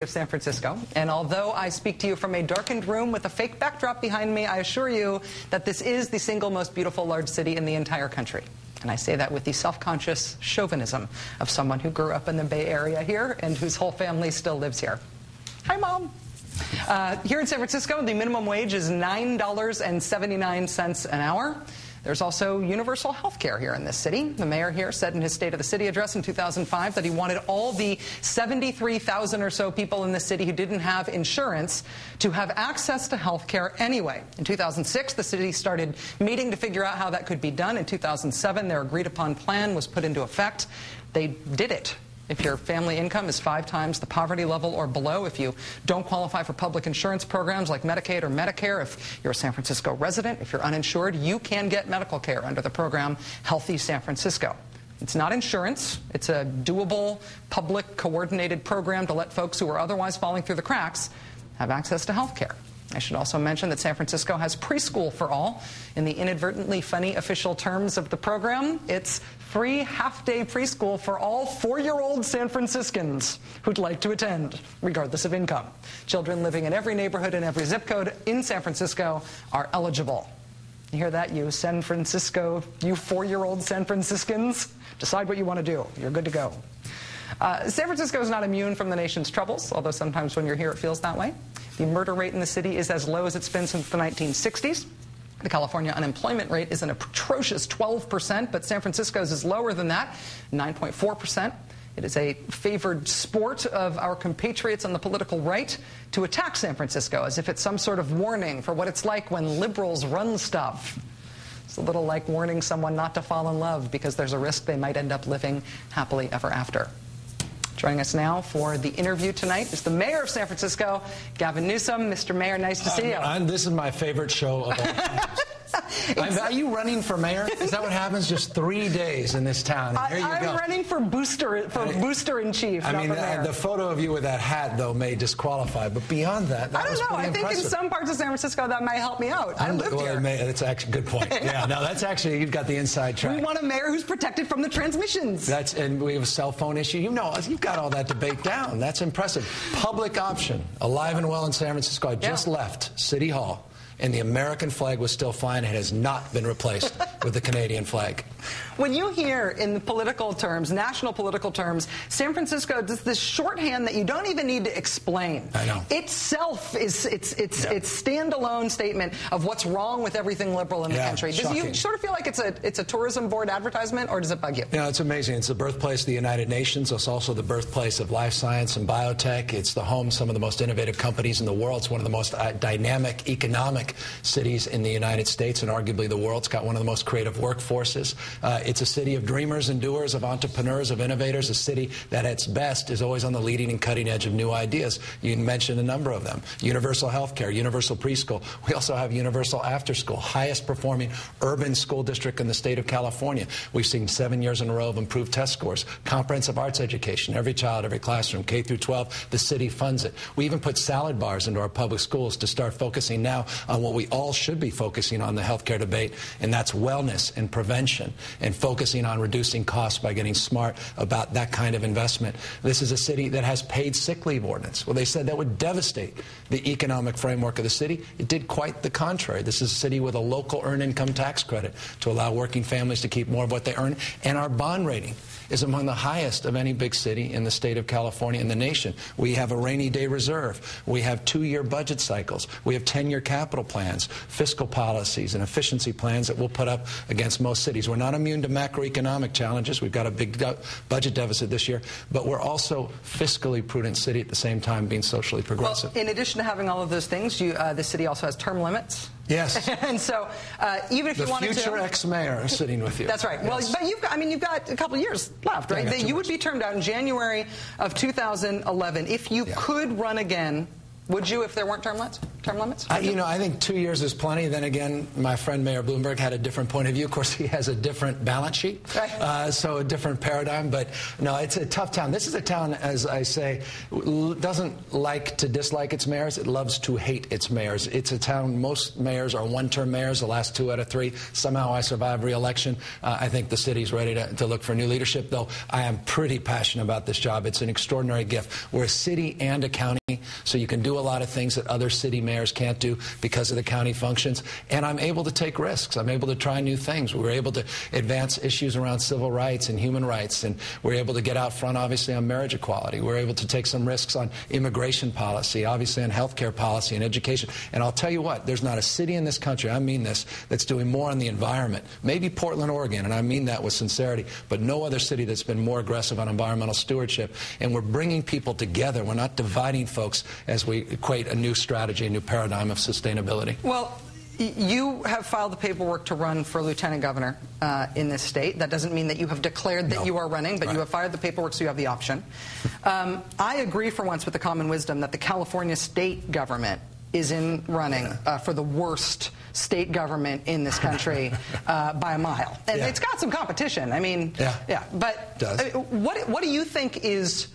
of San Francisco, and although I speak to you from a darkened room with a fake backdrop behind me, I assure you that this is the single most beautiful large city in the entire country. And I say that with the self-conscious chauvinism of someone who grew up in the Bay Area here and whose whole family still lives here. Hi, Mom. Here in San Francisco, the minimum wage is $9.79 an hour. There's also universal health care here in this city. The mayor here said in his State of the City address in 2005 that he wanted all the 73,000 or so people in the city who didn't have insurance to have access to health care anyway. In 2006, the city started meeting to figure out how that could be done. In 2007, their agreed-upon plan was put into effect. They did it. If your family income is 5 times the poverty level or below, if you don't qualify for public insurance programs like Medicaid or Medicare, if you're a San Francisco resident, if you're uninsured, you can get medical care under the program Healthy San Francisco. It's not insurance. It's a doable, public, coordinated program to let folks who are otherwise falling through the cracks have access to health care. I should also mention that San Francisco has preschool for all. In the inadvertently funny official terms of the program, it's free half-day preschool for all 4-year-old San Franciscans who'd like to attend, regardless of income. Children living in every neighborhood and every zip code in San Francisco are eligible. You hear that, you San Francisco, you 4-year-old San Franciscans? Decide what you want to do. You're good to go. San Francisco is not immune from the nation's troubles, although sometimes when you're here it feels that way. The murder rate in the city is as low as it's been since the 1960s. The California unemployment rate is an atrocious 12%, but San Francisco's is lower than that, 9.4%. It is a favored sport of our compatriots on the political right to attack San Francisco as if it's some sort of warning for what it's like when liberals run stuff. It's a little like warning someone not to fall in love because there's a risk they might end up living happily ever after. Joining us now for the interview tonight is the mayor of San Francisco, Gavin Newsom. Mr. Mayor, nice to see you. This is my favorite show of all time. Are you running for mayor? Is that what happens? Just 3 days in this town. And here you go. I'm running for booster in chief. I mean, the photo of you with that hat, though, may disqualify. But beyond that, I don't know. I think in some parts of San Francisco that might help me out. I live here. That's actually a good point. Yeah, no, that's actually, you've got the inside track. We want a mayor who's protected from the transmissions. And we have a cell phone issue. You know, you've got all that debate down. That's impressive. Public option, alive and well in San Francisco. I just left City Hall, and the American flag was still flying. It has not been replaced with the Canadian flag. When you hear in the political terms, national political terms, San Francisco does this shorthand that you don't even need to explain. I know. Itself is its standalone statement of what's wrong with everything liberal in the country. Do you sort of feel like it's a tourism board advertisement, or does it bug you? You know, it's amazing. It's the birthplace of the United Nations. It's also the birthplace of life science and biotech. It's the home of some of the most innovative companies in the world. It's one of the most dynamic economic cities in the United States, and arguably the world. It's got one of the most creative workforces. It's a city of dreamers and doers, of entrepreneurs, of innovators, a city that at its best is always on the leading and cutting edge of new ideas. You mentioned a number of them. Universal health care, universal preschool. We also have universal after school, highest performing urban school district in the state of California. We've seen 7 years in a row of improved test scores. Comprehensive arts education, every child, every classroom, K through 12, the city funds it. We even put salad bars into our public schools to start focusing now on what we all should be focusing on the healthcare debate, and that's wellness and prevention, and focusing on reducing costs by getting smart about that kind of investment. This is a city that has paid sick leave ordinance. Well, they said that would devastate the economic framework of the city. It did quite the contrary. This is a city with a local earned income tax credit to allow working families to keep more of what they earn, and our bond rating is among the highest of any big city in the state of California and the nation. We have a rainy day reserve. We have 2-year budget cycles. We have 10-year capital plans, fiscal policies, and efficiency plans that we'll put up against most cities. We're not immune to macroeconomic challenges. We've got a big budget deficit this year, but we're also fiscally prudent city at the same time being socially progressive. Well, in addition to having all of those things, the city also has term limits. Yes. And so even if you wanted to... The future ex-mayor is sitting with you. That's right. Yes. Well, but you've got a couple of years left, right? You would be termed out in January of 2011. If you could run again, would you if there weren't term limits? term limits? I think 2 years is plenty. Then again, my friend Mayor Bloomberg had a different point of view. Of course, he has a different balance sheet, right. So a different paradigm. But no, it's a tough town. This is a town, as I say, doesn't like to dislike its mayors. It loves to hate its mayors. It's a town, most mayors are one-term mayors, the last 2 out of 3. Somehow I survived re-election. I think the city's ready to look for new leadership, though I am pretty passionate about this job. It's an extraordinary gift. We're a city and a county, so you can do a lot of things that other city mayors can't do because of the county functions. And I'm able to take risks. I'm able to try new things. We're able to advance issues around civil rights and human rights, and we're able to get out front, obviously, on marriage equality. We're able to take some risks on immigration policy, obviously on healthcare policy and education. And I'll tell you what, there's not a city in this country, I mean this, that's doing more on the environment. Maybe Portland, Oregon, and I mean that with sincerity, but no other city that's been more aggressive on environmental stewardship. And we're bringing people together. We're not dividing folks as we equate a new strategy, a new paradigm of sustainability. Well, you have filed the paperwork to run for lieutenant governor in this state. That doesn't mean that you have declared that you are running, but you have filed the paperwork, so you have the option. I agree for once with the common wisdom that the California state government is in running for the worst state government in this country by a mile. And it's got some competition. I mean, but what do you think is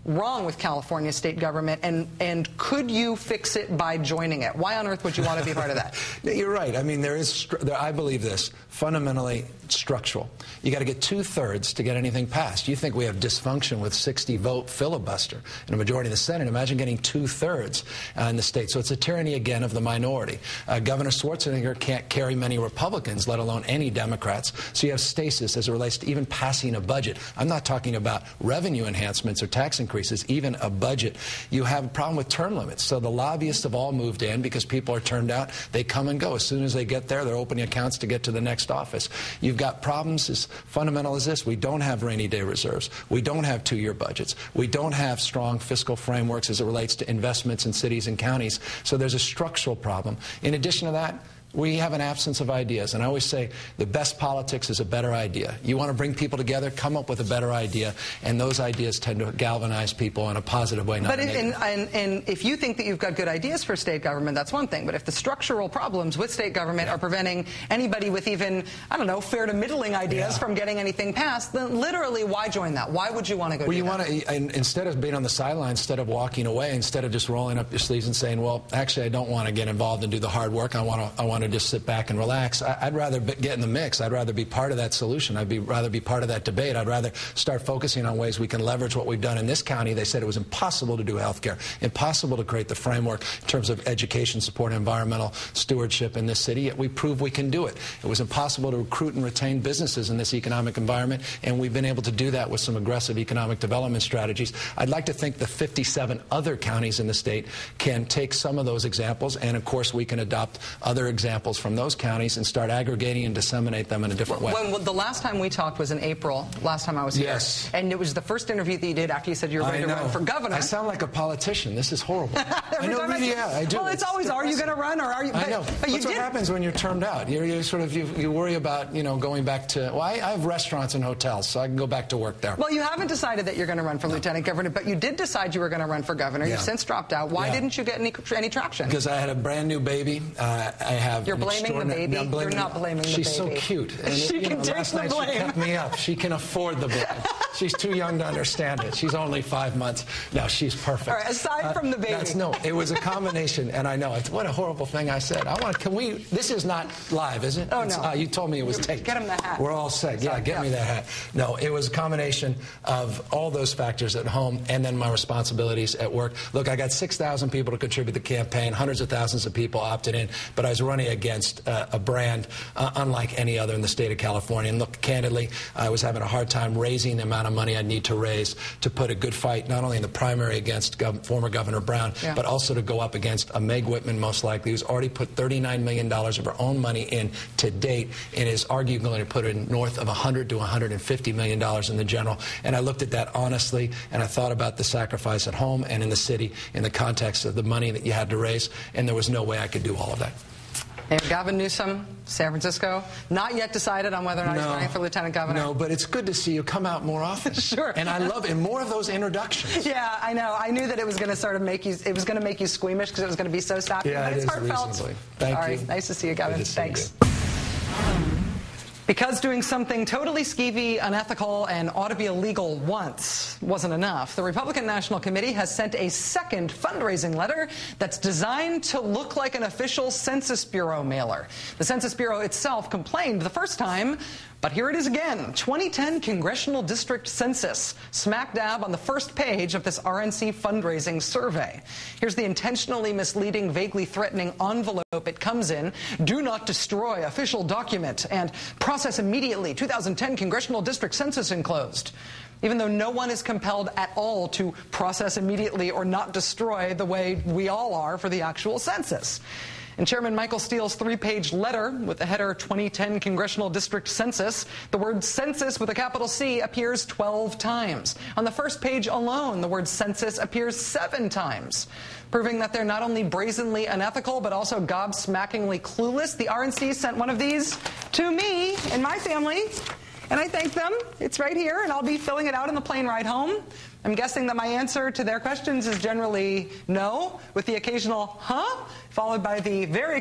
wrong with California state government, and could you fix it by joining it? Why on earth would you want to be part of that? You're right. I mean, I believe this, fundamentally structural. You got to get 2/3 to get anything passed. You think we have dysfunction with 60-vote filibuster and a majority in the Senate. Imagine getting 2/3 in the state. So it's a tyranny, again, of the minority. Governor Schwarzenegger can't carry many Republicans, let alone any Democrats. So you have stasis as it relates to even passing a budget. I'm not talking about revenue enhancements or tax increases, even a budget. You have a problem with term limits. So the lobbyists have all moved in because people are turned out. They come and go. As soon as they get there, they're opening accounts to get to the next office. You've got problems as fundamental as this. We don't have rainy day reserves. We don't have 2-year budgets. We don't have strong fiscal frameworks as it relates to investments in cities and counties. So there's a structural problem. In addition to that, we have an absence of ideas. And I always say the best politics is a better idea. You want to bring people together, come up with a better idea, and those ideas tend to galvanize people in a positive way, not a negative. And if you think that you've got good ideas for state government, that's one thing. But if the structural problems with state government are preventing anybody with even, I don't know, fair to middling ideas from getting anything passed, then literally why join that? Why would you want to go do that? You want to, instead of being on the sidelines, instead of walking away, instead of just rolling up your sleeves and saying, well, actually, I don't want to get involved and do the hard work. I want to just sit back and relax. I'd rather get in the mix. I'd rather be part of that solution. Rather be part of that debate. I'd rather start focusing on ways we can leverage what we've done in this county. They said it was impossible to do health care, impossible to create the framework in terms of education support and environmental stewardship in this city, yet we proved we can do it. It was impossible to recruit and retain businesses in this economic environment, and we've been able to do that with some aggressive economic development strategies. I'd like to think the 57 other counties in the state can take some of those examples, and of course we can adopt other examples from those counties and start aggregating and disseminate them in a different way. When the last time we talked was in April, last time I was here. Yes. And it was the first interview that you did after you said you were ready to run for governor. I sound like a politician. This is horrible. I know, really, I do. Well, it's always, are you going to run or are you? I know. That's what happens when you're termed out. You worry about, going back to, well, I have restaurants and hotels, so I can go back to work there. Well, you haven't decided that you're going to run for lieutenant governor, but you did decide you were going to run for governor. You've since dropped out. Why didn't you get any traction? Because I had a brand new baby. You're blaming the baby. You're not blaming the baby. She's so cute. And she can take the blame. She kept me up. She can afford the blame. She's too young to understand it. She's only 5 months. No, she's perfect. All right, aside from the baby. It was a combination, and I know. What a horrible thing I said. This is not live, is it? Oh, no. You told me it was taped. Get him the hat. We're all set. Yeah, get me that hat. No, it was a combination of all those factors at home and then my responsibilities at work. Look, I got 6,000 people to contribute to the campaign. Hundreds of thousands of people opted in, but I was running against a brand unlike any other in the state of California. And look, candidly, I was having a hard time raising the amount of money I need to raise to put a good fight, not only in the primary against former Governor Brown, but also to go up against a Meg Whitman, most likely, who's already put $39 million of her own money in to date and is arguably going to put in north of $100 to $150 million in the general. And I looked at that honestly, and I thought about the sacrifice at home and in the city in the context of the money that you had to raise, and there was no way I could do all of that. And Gavin Newsom, San Francisco, not yet decided on whether or not he's running for lieutenant governor. No, but it's good to see you come out more often. Sure. And I love it. More of those introductions. Yeah, I know. I knew that it was going to sort of make you, it was going to make you squeamish because it was going to be so sappy. Yeah, but it's heartfelt. Reasonably. Thank you. All right. Nice to see you, Gavin. Thanks. You. Because doing something totally skeevy, unethical, and ought to be illegal once wasn't enough, the Republican National Committee has sent a second fundraising letter that's designed to look like an official Census Bureau mailer. The Census Bureau itself complained the first time, but here it is again. 2010 Congressional District Census, smack dab on the first page of this RNC fundraising survey. Here's the intentionally misleading, vaguely threatening envelope it comes in. Do not destroy official document and process immediately. 2010 Congressional District Census enclosed. Even though no one is compelled at all to process immediately or not destroy the way we all are for the actual census. In Chairman Michael Steele's 3-page letter with the header 2010 Congressional District Census, the word census with a capital C appears 12 times. On the first page alone, the word census appears 7 times, proving that they're not only brazenly unethical, but also gobsmackingly clueless. The RNC sent one of these to me and my family, and I thank them. It's right here, and I'll be filling it out on the plane ride home. I'm guessing that my answer to their questions is generally no, with the occasional huh, followed by the very